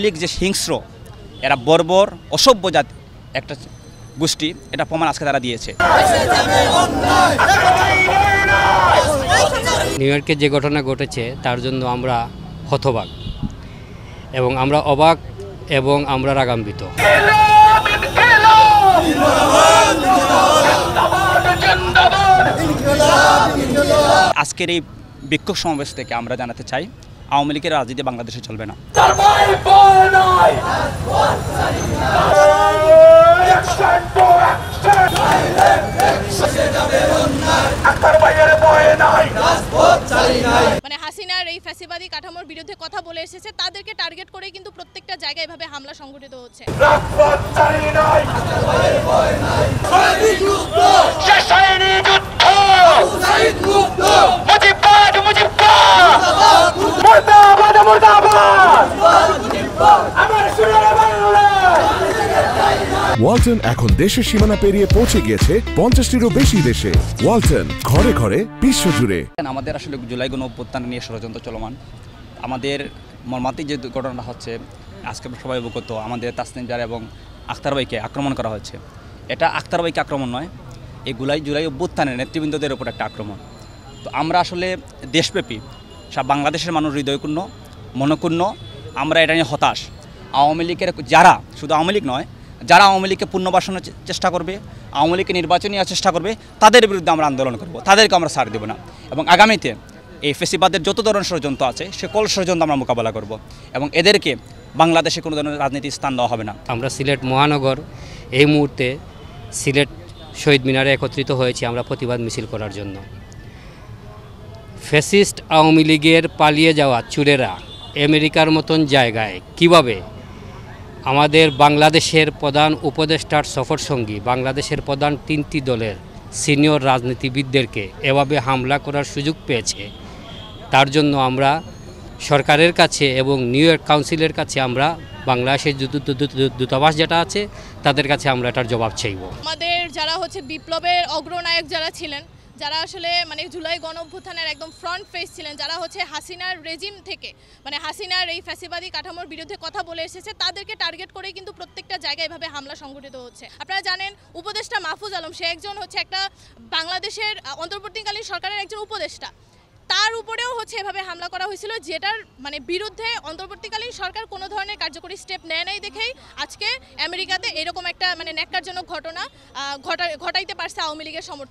লীগ যে হিংস্র, এরা বর্বর অসভ্য জাতি একটা গোষ্ঠী, এটা প্রমাণ আজকে তারা দিয়েছে। নিউ ইয়র্কে যে ঘটনা ঘটেছে তার জন্য আমরা হতবাক এবং আমরা অবাক এবং আমরা রাগান্বিত। আজকের এই বিক্ষোভ সমাবেশ থেকে আমরা জানাতে চাই, আওয়ামী লীগের রাজনীতি বাংলাদেশে চলবে না। মানে হাসিনার এই ফ্যাসিবাদী কাঠামোর বিরুদ্ধে কথা বলে এসেছে, তাদেরকে টার্গেট করে কিন্তু প্রত্যেকটা জায়গায় এভাবে হামলা সংঘটিত হচ্ছে। ওয়ালটন এখন দেশের সীমানা পেরিয়ে পৌঁছে গিয়েছে 50টিরও বেশি দেশে। ওয়ালটন, ঘরে ঘরে বিশ্বজুড়ে। আমাদের আসলে জুলাই গণ অভ্যুত্থান নিয়ে ষড়যন্ত্র চলমান। আমাদের মর্মান্তিক যে ঘটনাটা হচ্ছে, আজকে সবাই অবগত, আমাদের তাসনিম জারা এবং আখতার ভাইকে আক্রমণ করা হয়েছে। এটা আখতার ভাইকে আক্রমণ নয়, এই জুলাই অভ্যুত্থানের নেতৃবৃন্দদের উপর একটা আক্রমণ। তো আমরা আসলে দেশব্যাপী সব বাংলাদেশের মানুষ হৃদয়পূর্ণ, মনক্ষুণ্ণ, আমরা এটা নিয়ে হতাশ। আওয়ামী লীগের যারা, শুধু আওয়ামী লীগ নয়, যারা আওয়ামী লীগকে পুনর্বাসনের চেষ্টা করবে, আওয়ামী লীগকে নির্বাচনী চেষ্টা করবে, তাদের বিরুদ্ধে আমরা আন্দোলন করব, তাদেরকে আমরা ছাড় দেব না। এবং আগামীতে এই ফেসিবাদের যত ধরনের ষড়যন্ত্র আছে, সকল ষড়যন্ত্র আমরা মোকাবেলা করব এবং এদেরকে বাংলাদেশে কোনো ধরনের রাজনীতির স্থান দেওয়া হবে না। আমরা সিলেট মহানগর এই মুহূর্তে সিলেট শহীদ মিনারে একত্রিত হয়েছি আমরা প্রতিবাদ মিছিল করার জন্য। ফ্যাসিস্ট আওয়ামী লীগের পালিয়ে যাওয়া চুরেরা আমেরিকার মতন জায়গায় কিভাবে আমাদের বাংলাদেশের প্রধান উপদেষ্টার সফরসঙ্গী, বাংলাদেশের প্রধান 3টি দলের সিনিয়র রাজনীতিবিদদেরকে এভাবে হামলা করার সুযোগ পেয়েছে, তার জন্য আমরা সরকারের কাছে এবং নিউ ইয়র্ক কাউন্সিলের কাছে আমরা বাংলাদেশের দূতাবাস যেটা আছে তাদের কাছে আমরা এটার জবাব চাইব। আমাদের যারা হচ্ছে বিপ্লবের অগ্রনায়ক যারা ছিলেন, যারা আসলে মানে জুলাই গণ অভ্যুত্থানের একদম ফ্রন্ট ফেস ছিলেন, যারা হচ্ছে হাসিনার রেজিম থেকে মানে হাসিনার এই ফ্যাসিবাদী কাঠামোর বিরুদ্ধে কথা বলে এসেছে, তাদেরকে টার্গেট করে কিন্তু প্রত্যেকটা জায়গায় এভাবে হামলা সংঘটিত হচ্ছে। আপনারা জানেন উপদেষ্টা মাহফুজ আলম, সে একজন হচ্ছে একটা বাংলাদেশের অন্তর্বর্তীকালীন সরকারের একজন উপদেষ্টা, তার উপরেও হচ্ছে এভাবে হামলা করা হয়েছিল, যেটার মানে বিরুদ্ধে অন্তর্বর্তীকালীন সরকার কোনো ধরনের কার্যকরী স্টেপ নেয় নাই দেখেই আজকে আমেরিকাতে এরকম একটা মানে ন্যাক্কারজনক ঘটনা ঘটাইতে পারছে আওয়ামী লীগের সমর্থক।